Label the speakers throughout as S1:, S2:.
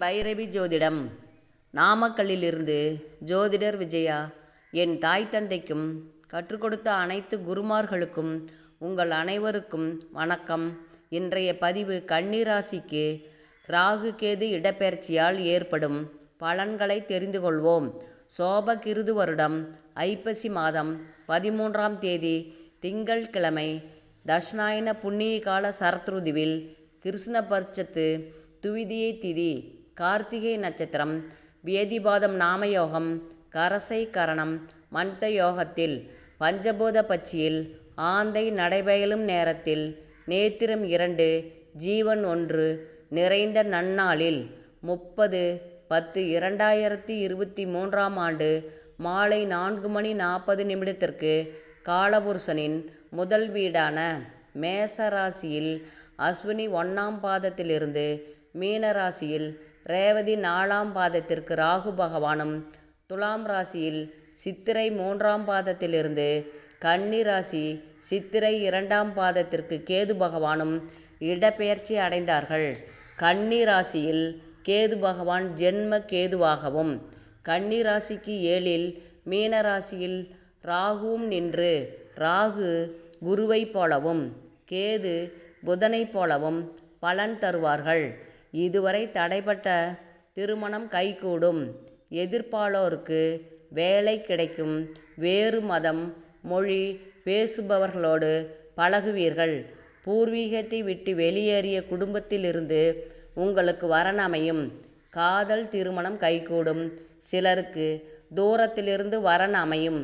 S1: பைரவி ஜோதிடம். நாமக்கல்லிலிருந்து ஜோதிடர் விஜயா. என் தாய் தந்தைக்கும் கற்றுக் கொடுத்த அனைத்து குருமார்களுக்கும் உங்கள் அனைவருக்கும் வணக்கம். இன்றைய பதிவு கன்னி ராசிக்கு ராகு கேது இடப்பெயர்ச்சியால் ஏற்படும் பலன்களை தெரிந்து கொள்வோம். சோபகிருது வருடம் ஐப்பசி மாதம் 13ஆம் தேதி திங்கட்கிழமை தட்சிணாயன புண்ணிய கால சரத்ருதுவில் கிருஷ்ணபட்சத்து துவிதியை திதி, கார்த்திகை நட்சத்திரம், வியதிபாதம் நாமயோகம், கரசை கரணம், மந்த யோகத்தில், பஞ்சபூத பட்சியில், ஆந்தை நடைபெயலும் நேரத்தில், நேத்திரம் 2, ஜீவன் 1 நிறைந்த நன்னாளில் 30/10/2023ஆம் ஆண்டு மாலை 4:40 காலபுருஷனின் முதல் வீடான மேச ராசியில் அஸ்வினி 1ஆம் பாதத்திலிருந்து மீன ராசியில் ரேவதி 4ஆம் பாதத்திற்கு ராகு பகவானும், துலாம் ராசியில் சித்திரை 3ஆம் பாதத்திலிருந்து கன்னி ராசி சித்திரை 2ஆம் பாதத்திற்கு கேது பகவானும் இடப்பெயர்ச்சி அடைந்தார்கள். கன்னி ராசியில் கேது பகவான் ஜென்ம கேதுவாகவும், கன்னி ராசிக்கு 7இல் மீன ராசியில் ராகுவும் நின்று ராகு குருவை போலவும் கேது புதனை போலவும் பலன் தருவார்கள். இதுவரை தடைப்பட்ட திருமணம் கைகூடும். எதிர்ப்பாளோருக்கு வேலை கிடைக்கும். வேறு மதம் மொழி பேசுபவர்களோடு பழகுவீர்கள். பூர்வீகத்தை விட்டு வெளியேறிய குடும்பத்திலிருந்து உங்களுக்கு வரன் அமையும். காதல் திருமணம் கைகூடும். சிலருக்கு தூரத்திலிருந்து வரன் அமையும்.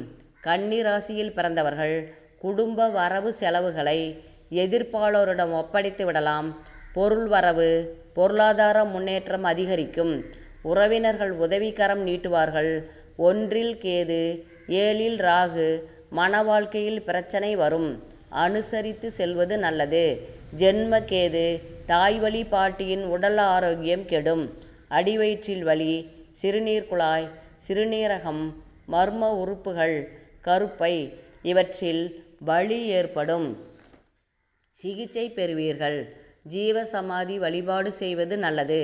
S1: கன்னி ராசியில் பிறந்தவர்கள் குடும்ப வரவு செலவுகளை எதிர்ப்பாளரிடம் ஒப்படைத்து விடலாம். பொருள் வரவு, பொருளாதார முன்னேற்றம் அதிகரிக்கும். உறவினர்கள் உதவிக்கரம் நீட்டுவார்கள். 1இல் கேது 7இல் ராகு, மன வாழ்க்கையில் பிரச்சனை வரும். அனுசரித்து செல்வது நல்லது. ஜென்ம கேது தாய் வழி பாட்டியின் உடல் ஆரோக்கியம் கெடும். அடிவயிற்றில் வலி, சிறுநீர் குழாய், சிறுநீரகம், மர்ம உறுப்புகள், கருப்பை இவற்றில் வலி ஏற்படும். சிகிச்சை பெறுவீர்கள். ஜீவசமாதி வழிபாடு செய்வது நல்லது.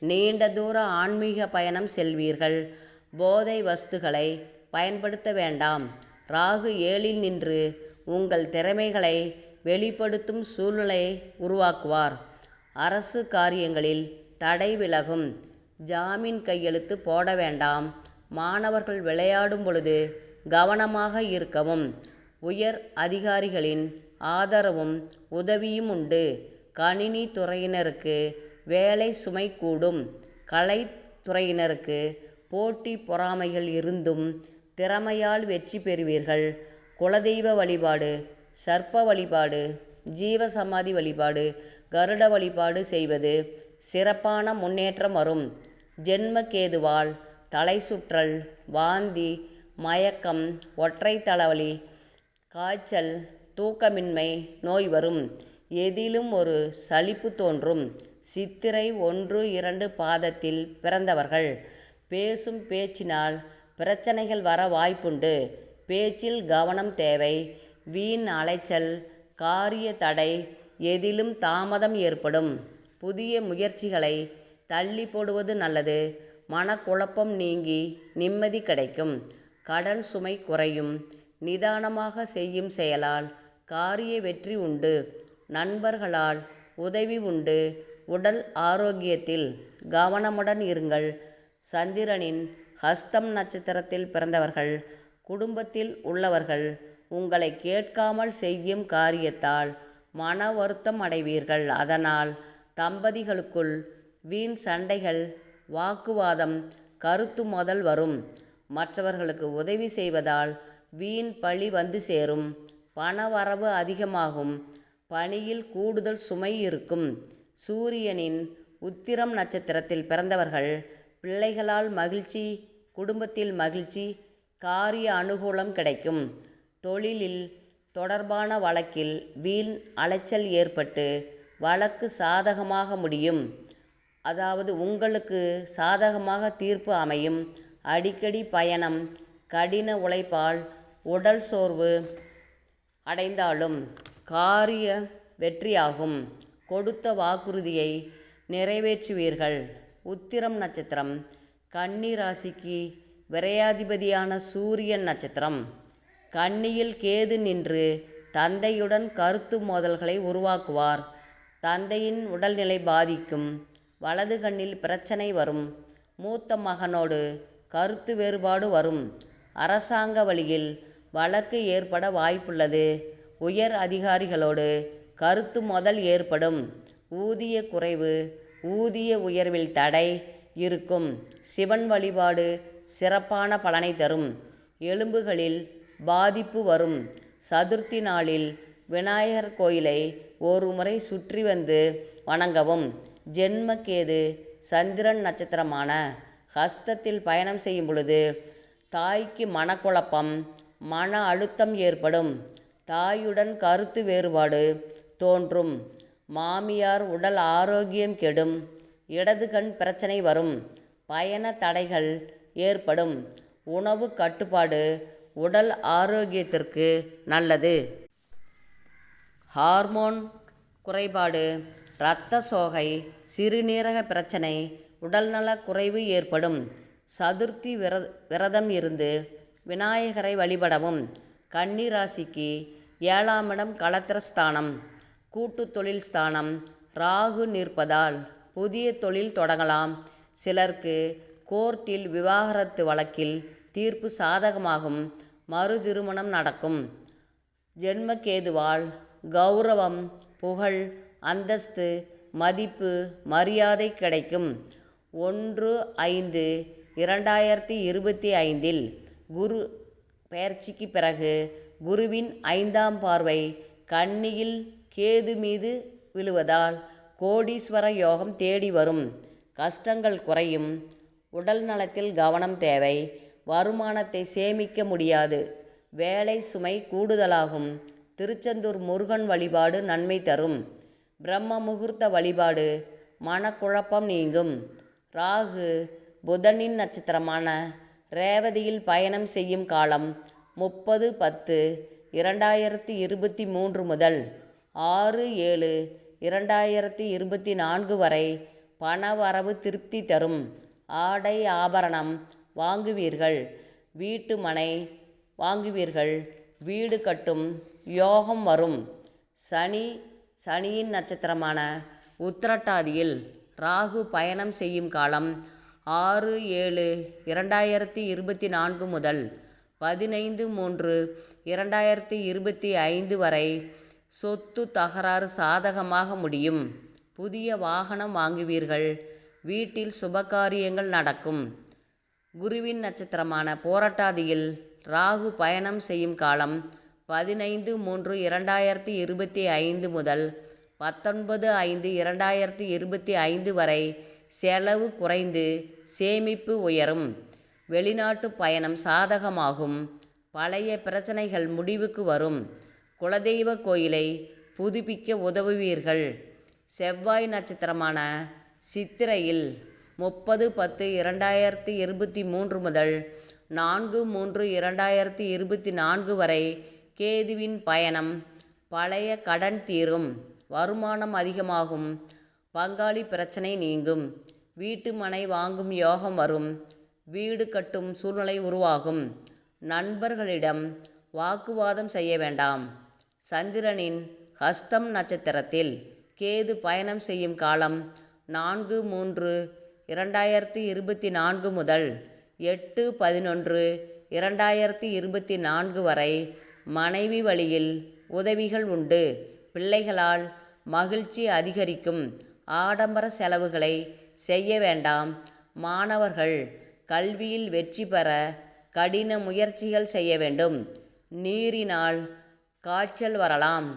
S1: நீண்ட தூர ஆன்மீக பயணம் செல்வீர்கள். போதை வஸ்துகளை பயன்படுத்த வேண்டாம். ராகு 7இல் நின்று உங்கள் திறமைகளை வெளிப்படுத்தும் சூழ்நிலை உருவாக்குவார். அரசு காரியங்களில் தடை விலகும். ஜாமீன் கையெழுத்து போட வேண்டாம். மாணவர்கள் விளையாடும் பொழுது கவனமாக இருக்கவும். உயர் அதிகாரிகளின் ஆதரவும் உதவியும் உண்டு. கணினி துறையினருக்கு வேலை சுமை கூடும். கலைத்துறையினருக்கு போட்டி பொறாமைகள் இருந்தும் திறமையால் வெற்றி பெறுவீர்கள். குலதெய்வ வழிபாடு, சர்ப்ப வழிபாடு, ஜீவசமாதி வழிபாடு, கருட வழிபாடு செய்வது சிறப்பான முன்னேற்றம் வரும். ஜென்ம கேதுவால் தலை சுற்றல், வாந்தி, மயக்கம், ஒற்றை தலைவலி, காய்ச்சல், தூக்கமின்மை நோய் வரும். எதிலும் ஒரு சலிப்பு தோன்றும். சித்திரை 1-2 பாதத்தில் பிறந்தவர்கள் பேசும் பேச்சினால் பிரச்சனைகள் வர வாய்ப்புண்டு. பேச்சில் கவனம் தேவை. வீண் அலைச்சல், காரிய தடை, எதிலும் தாமதம் ஏற்படும். புதிய முயற்சிகளை தள்ளி போடுவது நல்லது. மனக்குழப்பம் நீங்கி நிம்மதி கிடைக்கும். கடன் சுமை குறையும். நிதானமாக செய்யும் செயலால் காரிய வெற்றி உண்டு. நண்பர்களால் உதவி உண்டு. உடல் ஆரோக்கியத்தில் கவனமுடன் இருங்கள். சந்திரனின் ஹஸ்தம் நட்சத்திரத்தில் பிறந்தவர்கள் குடும்பத்தில் உள்ளவர்கள் உங்களை கேட்காமல் செய்யும் காரியத்தால் மன வருத்தம் அடைவீர்கள். அதனால் தம்பதிகளுக்குள் வீண் சண்டைகள், வாக்குவாதம், கருத்து மோதல் வரும். மற்றவர்களுக்கு உதவி செய்வதால் வீண் பழி வந்து சேரும். பண வரவு அதிகமாகும். பணியில் கூடுதல் சுமை இருக்கும். சூரியனின் உத்திரம் நட்சத்திரத்தில் பிறந்தவர்கள் பிள்ளைகளால் மகிழ்ச்சி, குடும்பத்தில் மகிழ்ச்சி, காரிய அனுகூலம் கிடைக்கும். தொழிலில் தொடர்பான வழக்கில் வீண் அலைச்சல் ஏற்பட்டு வழக்கு சாதகமாக முடியும். அதாவது உங்களுக்கு சாதகமாக தீர்ப்பு அமையும். அடிக்கடி பயணம், கடின உழைப்பால் உடல் சோர்வு அடைந்தாலும் காரிய வெற்றியாகும். கொடுத்த வாக்குறுதியை நிறைவேற்றுவீர்கள். உத்திரம் நட்சத்திரம். கன்னி ராசிக்கு விரையாதிபதியான சூரியன் நட்சத்திரம். கன்னியில் கேது நின்று தந்தையுடன் கருத்து மோதல்களை உருவாக்குவார். தந்தையின் உடல்நிலை பாதிக்கும். வலது கண்ணில் பிரச்சனை வரும். மூத்த மகனோடு கருத்து வேறுபாடு வரும். அரசாங்க வழியில் வழக்கு ஏற்பட வாய்ப்புள்ளது. உயர் அதிகாரிகளோடு கருத்து மோதல் ஏற்படும். ஊதிய குறைவு, ஊதிய உயர்வில் தடை இருக்கும். சிவன் வழிபாடு சிறப்பான பலனை தரும். எலும்புகளில் பாதிப்பு வரும். சதுர்த்தி நாளில் விநாயகர் கோயிலை ஒரு முறை சுற்றி வந்து வணங்கவும். ஜென்மக்கேது சந்திரன் நட்சத்திரமான ஹஸ்தத்தில் பயணம் செய்யும் பொழுது தாய்க்கு மனக்குழப்பம், மன அழுத்தம் ஏற்படும். தாயுடன் கருத்து வேறுபாடு தோன்றும். மாமியார் உடல் ஆரோக்கியம் கெடும். இடது கண் பிரச்சனை வரும். பயண தடைகள் ஏற்படும். உணவு கட்டுப்பாடு உடல் ஆரோக்கியத்திற்கு நல்லது. ஹார்மோன் குறைபாடு, இரத்த சோகை, சிறுநீரக பிரச்சனை, உடல்நல குறைவு ஏற்படும். சதுர்த்தி விரதம் இருந்து விநாயகரை வழிபடவும். கன்னி ராசிக்கு 7ஆம் இடம் களத்திரஸ்தானம், கூட்டு தொழில் ஸ்தானம். ராகு நிற்பதால் புதிய தொழில் தொடங்கலாம். சிலருக்கு கோர்ட்டில் விவாகரத்து வழக்கில் தீர்ப்பு சாதகமாகும். மறு திருமணம் நடக்கும். ஜென்மக்கேதுவால் கௌரவம், புகழ், அந்தஸ்து, மதிப்பு, மரியாதை கிடைக்கும். 1/5/2025 குரு பெயர்ச்சிக்கு பிறகு குருவின் 5ஆம் பார்வை கன்னியில் கேது மீது விழுவதால் கோடீஸ்வர யோகம் தேடி வரும். கஷ்டங்கள் குறையும். உடல் நலத்தில் கவனம் தேவை. வருமானத்தை சேமிக்க முடியாது. வேலை சுமை கூடுதலாகும். திருச்செந்தூர் முருகன் வழிபாடு நன்மை தரும். பிரம்ம முகூர்த்த வழிபாடு மனக்குழப்பம் நீங்கும். ராகு புதனின் நட்சத்திரமான ரேவதியில் பயணம் செய்யும் காலம் 30/10/2023 முதல் 6/7/2024 வரை. பணவரவு திருப்தி தரும். ஆடை ஆபரணம் வாங்குவீர்கள். வீட்டு மனை வாங்குவீர்கள். வீடு கட்டும் யோகம் வரும். சனியின் நட்சத்திரமான உத்திரட்டாதியில் ராகு பயணம் செய்யும் காலம் 6/7/2024 முதல் 15/3/2025 வரை. சொத்து தகராறு சாதகமாக முடியும். புதிய வாகனம் வாங்குவீர்கள். வீட்டில் சுபகாரியங்கள் நடக்கும். குருவின் நட்சத்திரமான போராட்டாதியில் ராகு பயணம் செய்யும் காலம் 15/3/2025 முதல் 19/5/2025 வரை. செலவு குறைந்து சேமிப்பு உயரும். வெளிநாட்டு பயணம் சாதகமாகும். பழைய பிரச்சனைகள் முடிவுக்கு வரும். குலதெய்வ கோயிலை புதுப்பிக்க உதவுவீர்கள். செவ்வாய் நட்சத்திரமான சித்திரையில் 30/10/2023 முதல் 4/3/2024 வரை. கேதுவின் பயணம் பழைய கடன் தீரும். வருமானம் அதிகமாகும். பங்காளி பிரச்சனை நீங்கும். வீட்டு மனை வாங்கும் யோகம் வரும். வீடு கட்டும் சூழ்நிலை உருவாகும். நண்பர்களிடம் வாக்குவாதம் செய்ய வேண்டாம். சந்திரனின் ஹஸ்தம் நட்சத்திரத்தில் கேது பயணம் செய்யும் காலம் 4/3/2024 முதல் 8/11/2024 வரை. மனைவி வழியில் உதவிகள் உண்டு. பிள்ளைகளால் மகிழ்ச்சி அதிகரிக்கும். ஆடம்பர செலவுகளை செய்ய வேண்டாம். மாணவர்கள் கல்வியில் வெற்றி பெற கடின முயற்சிகள் செய்ய வேண்டும். நீரினால் காய்ச்சல் வரலாம்.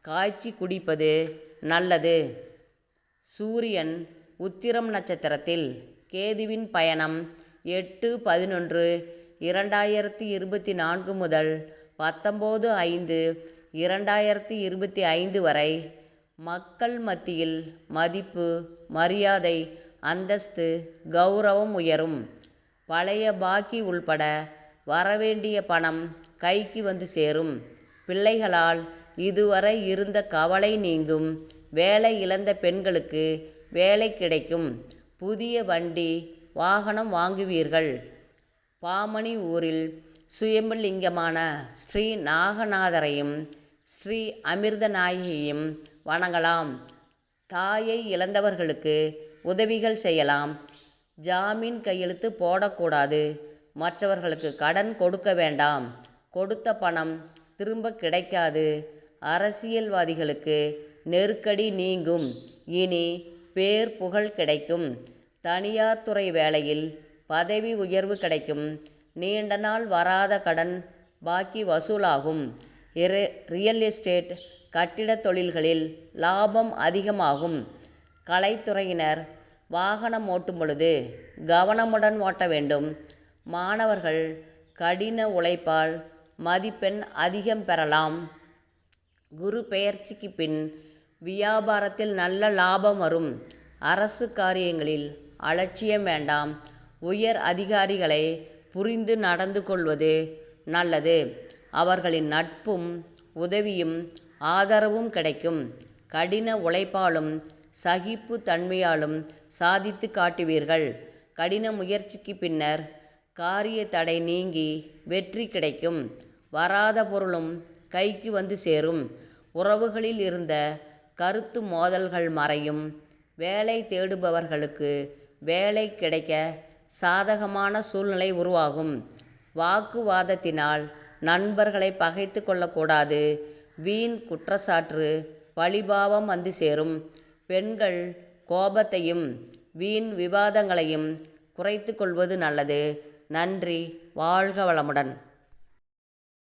S1: காய்ச்சி குடிப்பது நல்லது. சூரியன் உத்திரம் நட்சத்திரத்தில் கேதுவின் பயணம் 8/11/2024 முதல் 19/5/2025 வரை. மக்கள் மத்தியில் மதிப்பு, மரியாதை, அந்தஸ்து, கௌரவம் உயரும். பழைய பாக்கி உள்பட வரவேண்டிய பணம் கைக்கு வந்து சேரும். பிள்ளைகளால் இதுவரை இருந்த கவலை நீங்கும். வேலை இழந்த பெண்களுக்கு வேலை கிடைக்கும். புதிய வண்டி வாகனம் வாங்குவீர்கள். பாமணி ஊரில் சுயம்புலிங்கமான ஸ்ரீ நாகநாதரையும் ஸ்ரீ அமிர்தநாயகியையும் வணங்கலாம். தாயை இழந்தவர்களுக்கு உதவிகள் செய்யலாம். ஜாமீன் கையெழுத்து போடக்கூடாது. மற்றவர்களுக்கு கடன் கொடுக்க வேண்டாம். கொடுத்த பணம் திரும்ப கிடைக்காது. அரசியல்வாதிகளுக்கு நெருக்கடி நீங்கும். இனி பேர் புகழ் கிடைக்கும். தனியார் துறை வேலையில் பதவி உயர்வு கிடைக்கும். நீண்ட நாள் வராத கடன் பாக்கி வசூலாகும். ரியல் எஸ்டேட் கட்டிடத் தொழில்களில் லாபம் அதிகமாகும். கலைத்துறையினர் வாகனம் ஓட்டும் பொழுது கவனமுடன் ஓட்ட வேண்டும். மாணவர்கள் கடின உழைப்பால் மதிப்பெண் அதிகம் பெறலாம். குரு பெயர்ச்சிக்கு பின் வியாபாரத்தில் நல்ல லாபம் வரும். அரசு காரியங்களில் அலட்சியம் வேண்டாம். உயர் அதிகாரிகளை புரிந்து நடந்து கொள்வது நல்லது. அவர்களின் நட்பும் உதவியும் ஆதரவும் கிடைக்கும். கடின உழைப்பாலும் சகிப்பு தன்மையாலும் சாதித்து காட்டுவீர்கள். கடின முயற்சிக்கு பின்னர் காரிய தடை நீங்கி வெற்றி கிடைக்கும். வராத பொருளும் கைக்கு வந்து சேரும். உறவுகளில் இருந்த கருத்து மோதல்கள் மறையும். வேலை தேடுபவர்களுக்கு வேலை கிடைக்க சாதகமான சூழ்நிலை உருவாகும். வாக்குவாதத்தினால் நண்பர்களை பகைத்து கொள்ளக்கூடாது. வீண் குற்றச்சாட்டு பழிபாவம் வந்து சேரும். பெண்கள் கோபத்தையும் வீண் விவாதங்களையும் குறைத்து கொள்வது நல்லது. நன்றி. வாழ்க வளமுடன்.